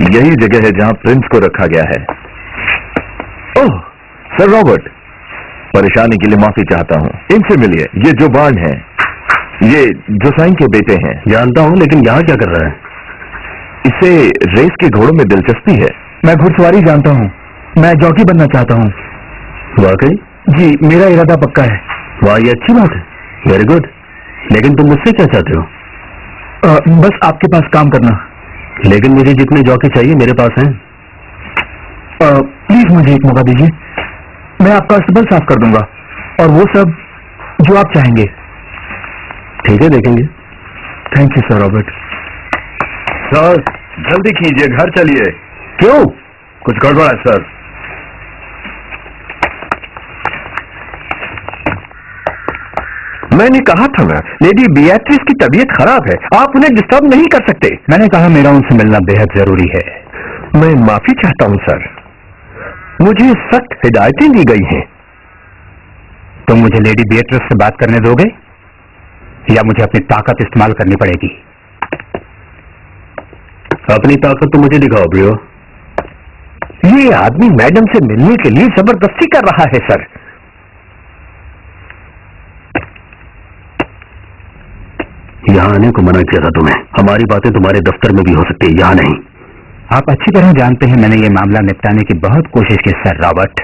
यही जगह है जहां प्रिंस को रखा गया है। ओह सर रॉबर्ट, परेशानी के लिए माफी चाहता हूं। इनसे मिलिए, ये जो बार्न है, ये जोसाइन के बेटे हैं। जानता हूं, लेकिन यहाँ क्या कर रहा है? इसे रेस के घोड़ों में दिलचस्पी है। मैं घुड़सवारी जानता हूँ, मैं जॉकी बनना चाहता हूँ। वाकई? जी, मेरा इरादा पक्का है। वाह, ये अच्छी बात है, वेरी गुड। लेकिन तुम मुझसे क्या चाहते हो? बस आपके पास काम करना। लेकिन मुझे जितने जॉकी चाहिए मेरे पास हैं। प्लीज मुझे एक मौका दीजिए, मैं आपका अस्तबल साफ कर दूंगा और वो सब जो आप चाहेंगे। ठीक है, देखेंगे। Thank you sir Robert. Sir जल्दी कीजिए, घर चलिए। क्यों? कुछ गड़बड़ है सर। मैंने कहा था ना, लेडी बियाट्रिस की तबीयत खराब है, आप उन्हें डिस्टर्ब नहीं कर सकते। मैंने कहा मेरा उनसे मिलना बेहद जरूरी है। मैं माफी चाहता हूं सर, मुझे सख्त हिदायतें दी गई हैं। तुम मुझे लेडी बियाट्रिस से बात करने दोगे या मुझे अपनी ताकत इस्तेमाल करनी पड़ेगी? अपनी ताकत तो मुझे दिखाओ ब्रियो। ये आदमी मैडम से मिलने के लिए जबरदस्ती कर रहा है सर। यहाँ आने को मना किया था तुम्हें। हमारी बातें तुम्हारे दफ्तर में भी हो सकती है, यहाँ नहीं। आप अच्छी तरह जानते हैं मैंने ये मामला निपटाने की बहुत कोशिश की सर रॉबर्ट।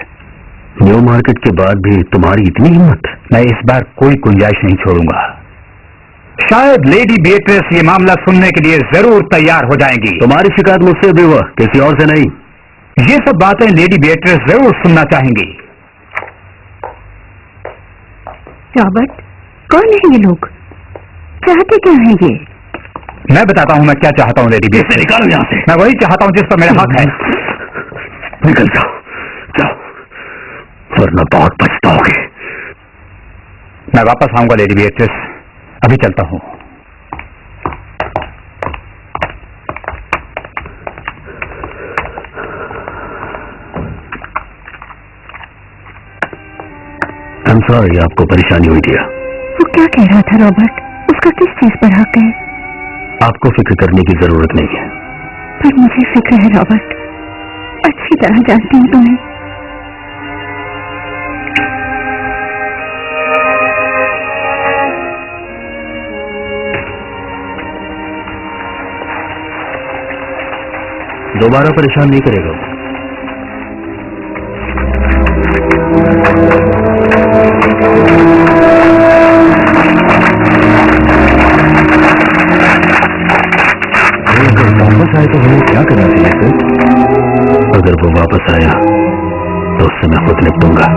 न्यू मार्केट के बाद भी तुम्हारी इतनी हिम्मत? मैं इस बार कोई गुंजाइश नहीं छोड़ूंगा। शायद लेडी बियाट्रिस ये मामला सुनने के लिए जरूर तैयार हो जाएंगी। तुम्हारी शिकायत मुझसे भी हुआ, किसी और से नहीं। ये सब बातें लेडी बियाट्रिस जरूर सुनना चाहेंगी। रॉबर्ट, कौन है ये लोग? चाहते क्या हैं ये? मैं बताता हूं मैं क्या चाहता हूं लेडी बियाट्रिस। निकालो यहाँ से। मैं वही चाहता हूं जिस पर मेरा हक है। निकल जाओ, जाओ, वरना बहुत पछताओगे। मैं वापस आऊंगा लेडी बियाट्रिस, अभी चलता हूं। I'm sorry, आपको परेशानी हुई दिया। वो क्या कह रहा था रॉबर्ट? उसका किस चीज पर हक है? आपको फिक्र करने की जरूरत नहीं है। पर मुझे फिक्र है रॉबर्ट, अच्छी तरह जानती हूँ तुम्हें। दोबारा परेशान नहीं करेगा। वापस आए तो हमें क्या करना चाहिए सर? अगर वो वापस आया तो उससे मैं खुद निपटूंगा।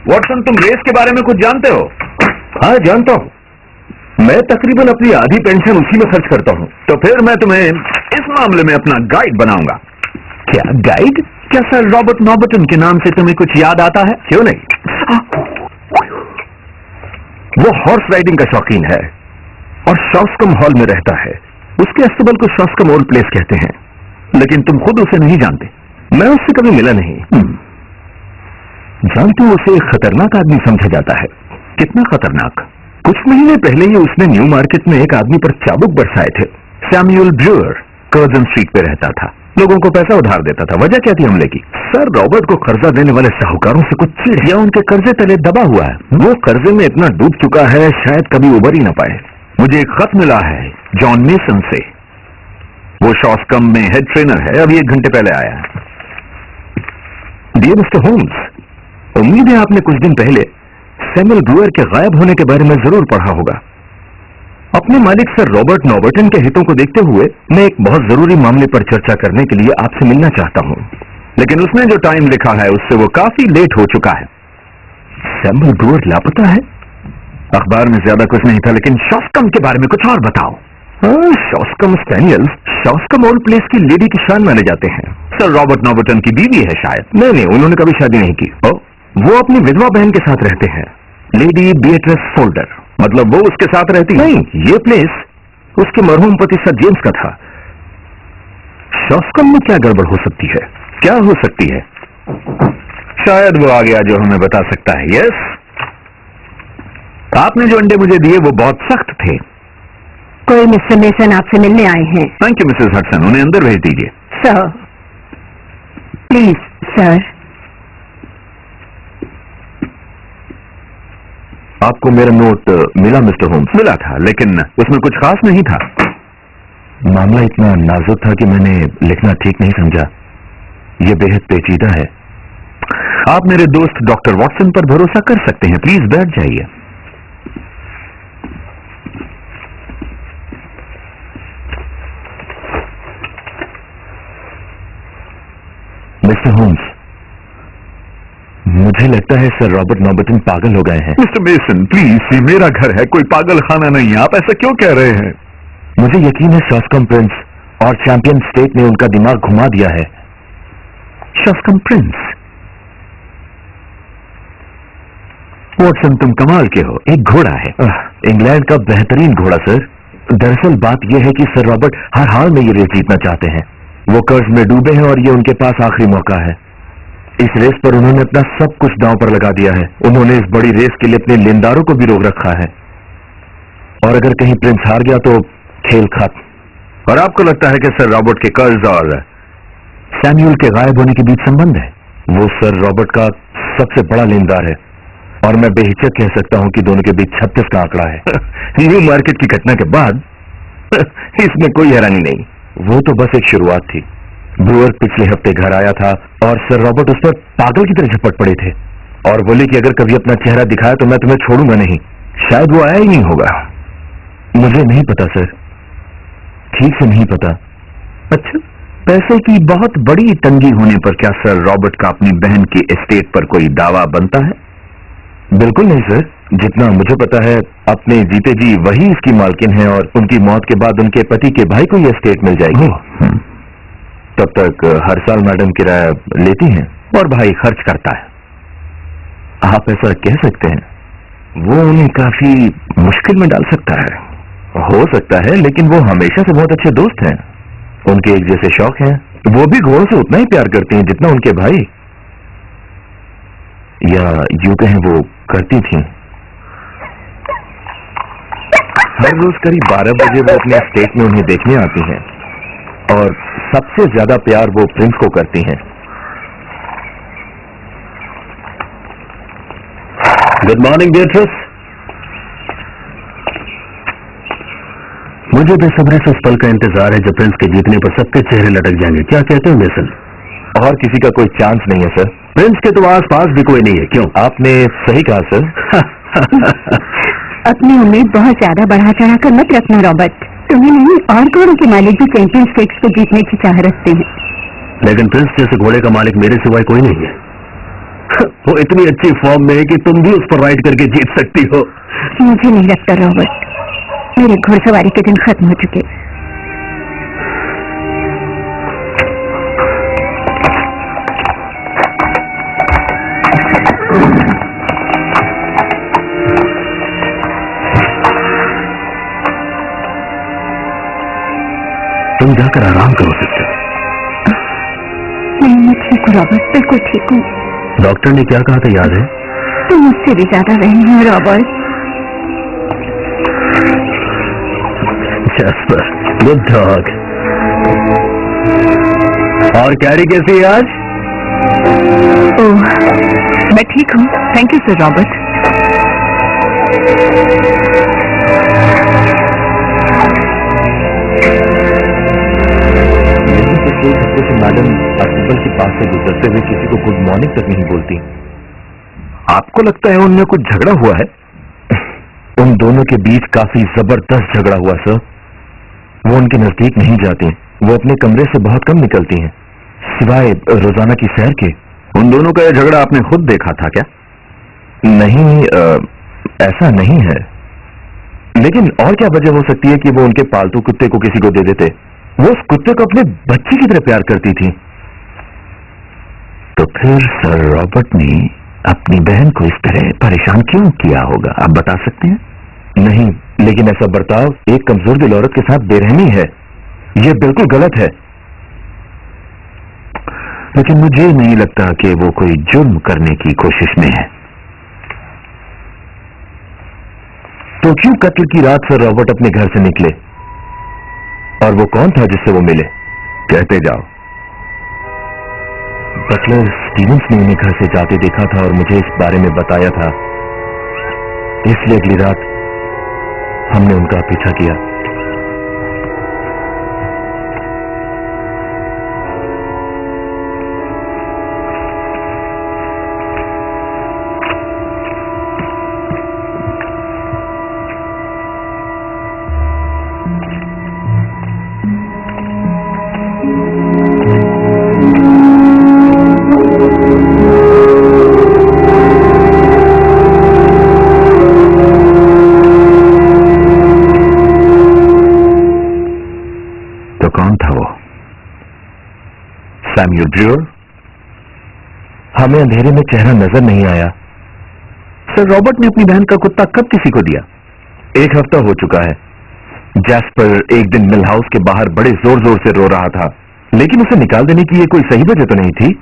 वॉटसन, तुम रेस के बारे में कुछ जानते हो? हाँ जानता हूं, मैं तकरीबन अपनी आधी पेंशन उसी में खर्च करता हूं। तो फिर मैं तुम्हें इस मामले में अपना गाइड बनाऊंगा। क्या गाइड? क्या सर रॉबर्ट नॉर्बटन के नाम से तुम्हें कुछ याद आता है? क्यों नहीं? वो हॉर्स राइडिंग का शौकीन है और शॉस्कम हॉल में रहता है। उसके अस्तबल को शॉस्कम ओल्ड प्लेस कहते हैं, लेकिन तुम खुद उसे नहीं जानते। मैं उससे कभी मिला नहीं। जानते हो, उसे एक खतरनाक आदमी समझा जाता है। कितना खतरनाक? कुछ महीने पहले ही उसने न्यू मार्केट में एक आदमी पर चाबुक बरसाए थे। सैमुअल ब्रूअर कर्जन स्ट्रीट पे रहता था, लोगों को पैसा उधार देता था। वजह क्या थी हमले की? सर रॉबर्ट को कर्जा देने वाले साहूकारों से कुछ चिढ़ या उनके कर्जे तले दबा हुआ है। वो कर्जे में इतना डूब चुका है शायद कभी उबर ही ना पाए। मुझे एक खत मिला है जॉन मेसन से। वो शॉस्कम में हेड ट्रेनर है, अभी 1 घंटे पहले आया है। डियर मिस्टर होम्स, उम्मीद है आपने कुछ दिन पहले सैमुअल ब्रूअर के गायब होने के बारे में जरूर पढ़ा होगा। अपने मालिक सर रॉबर्ट नॉबर्टन के हितों को देखते हुए मैं एक बहुत जरूरी मामले पर चर्चा करने के लिए आपसे मिलना चाहता हूं, लेकिन उसने जो टाइम लिखा है उससे वो काफी लेट हो चुका है। सैमुअल ब्रूअर लापता है? अखबार में ज्यादा कुछ नहीं था, लेकिन शॉस्कम के बारे में कुछ और बताओ। शॉस्कम स्पेनियल्स शॉस्कम ओल्ड प्लेस की लेडी की शान माने जाते हैं। सर रॉबर्ट नॉबर्टन की बीवी है शायद। नहीं, उन्होंने कभी शादी नहीं की। वो अपनी विधवा बहन के साथ रहते हैं, लेडी बीएट्रेस फोल्डर। मतलब वो उसके साथ रहती? नहीं, ये प्लेस उसके मरहूम पति सर जेम्स का था। शॉस्कम में क्या गड़बड़ हो सकती है? क्या हो सकती है? शायद वो आ गया जो हमें बता सकता है। यस, आपने जो अंडे मुझे दिए वो बहुत सख्त थे। कोई मिस्टर मेसन आपसे मिलने आए हैं। थैंक यू मिसेस हडसन, उन्हें अंदर भेज दीजिए। Sir please sir. आपको मेरा नोट मिला मिस्टर होम्स? मिला था, लेकिन उसमें कुछ खास नहीं था। मामला इतना नाजुक था कि मैंने लिखना ठीक नहीं समझा। यह बेहद पेचीदा है। आप मेरे दोस्त डॉक्टर वॉटसन पर भरोसा कर सकते हैं। प्लीज बैठ जाइए। मिस्टर होम्स, मुझे लगता है सर रॉबर्ट नॉबर्टन पागल हो गए हैं। मिस्टर मेसन प्लीज, ये मेरा घर है, कोई पागल खाना नहीं है। आप ऐसा क्यों कह रहे हैं? मुझे यकीन है शॉस्कम प्रिंस और चैंपियन स्टेट ने उनका दिमाग घुमा दिया है। शॉस्कम प्रिंस? वॉटसन तुम कमाल के हो, एक घोड़ा है। इंग्लैंड का बेहतरीन घोड़ा सर। दरअसल बात यह है कि सर रॉबर्ट हर हाल में ये रेस जीतना चाहते हैं। वो कर्ज में डूबे हैं और ये उनके पास आखिरी मौका है। इस रेस पर उन्होंने अपना सब कुछ दांव पर लगा दिया है। उन्होंने इस बड़ी रेस के लिए अपने लेनदारों को भी रोक रखा है, और अगर कहीं प्रिंस हार गया तो खेल खत्म। और आपको लगता है कि सर रॉबर्ट के कर्ज और सैमुअल के गायब होने के बीच संबंध है? वो सर रॉबर्ट का सबसे बड़ा लेनदार है, और मैं बेहिचक कह सकता हूं कि दोनों के बीच 36 का आंकड़ा है। न्यू मार्केट की घटना के बाद इसमें कोई हैरानी नहीं। वो तो बस एक शुरुआत थी। ब्रूअर पिछले हफ्ते घर आया था और सर रॉबर्ट उस पर पागल की तरह झपट पड़े थे, और बोले कि अगर कभी अपना चेहरा दिखाया तो मैं तुम्हें छोड़ूंगा नहीं। शायद वो आया ही नहीं होगा। मुझे नहीं पता सर, ठीक से नहीं पता। अच्छा, पैसे की बहुत बड़ी तंगी होने पर क्या सर रॉबर्ट का अपनी बहन की एस्टेट पर कोई दावा बनता है? बिल्कुल नहीं सर। जितना मुझे पता है, अपने जीते जी वही इसकी मालकिन है, और उनकी मौत के बाद उनके पति के भाई को यह एस्टेट मिल जाएगी। तब तक हर साल मैडम किराया लेती हैं और भाई खर्च करता है। आप ऐसा कह सकते हैं। वो उन्हें काफी मुश्किल में डाल सकता है। हो सकता है, लेकिन वो हमेशा से बहुत अच्छे दोस्त हैं। उनके एक जैसे शौक हैं। वो भी घोड़ों से उतना ही प्यार करती हैं जितना उनके भाई, या यूं कहें वो करती थीं। हर रोज करीब 12 बजे वो अपने स्टेट में उन्हें देखने आती हैं, और सबसे ज्यादा प्यार वो प्रिंस को करती हैं। Good morning Beatrice. मुझे बेसब्री से उस पल का इंतजार है जब प्रिंस के जीतने पर सबके चेहरे लटक जाएंगे। क्या कहते हैं मेसन? और किसी का कोई चांस नहीं है सर। प्रिंस के तो आस-पास भी कोई नहीं है। क्यों? आपने सही कहा सर। अपनी उम्मीद बहुत ज्यादा बढ़ा चढ़ा कर मत रखना रॉबर्ट। तुम्हें नहीं, और घोड़ों के मालिक भी चैंपियन स्टेट्स को जीतने की चाह रखते हैं। लेकिन प्रिंस जैसे घोड़े का मालिक मेरे सिवाय कोई नहीं है। वो इतनी अच्छी फॉर्म में है कि तुम भी उस पर राइड करके जीत सकती हो। मुझे नहीं लगता रॉबर्ट, मेरे घुड़सवारी के दिन खत्म हो चुके। तुम जाकर आराम करो सिस्टर। नहीं, मैं ठीक हूँ रॉबर्ट, बिल्कुल ठीक हूँ। डॉक्टर ने क्या कहा था याद है? तुम मुझसे भी ज्यादा वहम है रॉबर्ट। Jasper, good dog. और कैरी कैसी है आज? ओह, मैं ठीक हूँ, thank you sir Robert. Madam अस्पताल के पास से गुजरते हुए किसी को गुड मॉर्निंग तक नहीं बोलती। आपको लगता है उनमें कुछ झगड़ा हुआ है? उन दोनों के बीच काफी जबरदस्त झगड़ा हुआ सर। वो उनके नजदीक नहीं जाती, वो अपने कमरे से बहुत कम निकलती हैं, सिवाय रोजाना की सैर के। उन दोनों का यह झगड़ा आपने खुद देखा था क्या? नहीं, ऐसा नहीं है। लेकिन और क्या वजह हो सकती है कि वो उनके पालतू कुत्ते को किसी को दे देते? वो उस कुत्ते को अपने बच्चे की तरह प्यार करती थी। तो फिर सर रॉबर्ट ने अपनी बहन को इस तरह परेशान क्यों किया होगा, आप बता सकते हैं? नहीं, लेकिन ऐसा बर्ताव एक कमजोर दिल औरत के साथ बेरहमी है, यह बिल्कुल गलत है। लेकिन मुझे नहीं लगता कि वो कोई जुर्म करने की कोशिश में है। तो क्यों कत्ल की रात सर रॉबर्ट अपने घर से निकले? और वो कौन था जिससे वो मिले? कहते जाओ। बटलर स्टीवंस ने उन्हें घर से जाते देखा था और मुझे इस बारे में बताया था, इसलिए अगली रात हमने उनका पीछा किया। Samuel Breuer? हमें अंधेरे में चेहरा नजर नहीं आया। सर रॉबर्ट ने अपनी बहन का कुत्ता कब किसी को दिया? 1 हफ्ता हो चुका है। जैस्पर एक दिन मिल हाउस के बाहर बड़े जोर जोर से रो रहा था, लेकिन उसे निकाल देने की ये कोई सही वजह तो नहीं थी।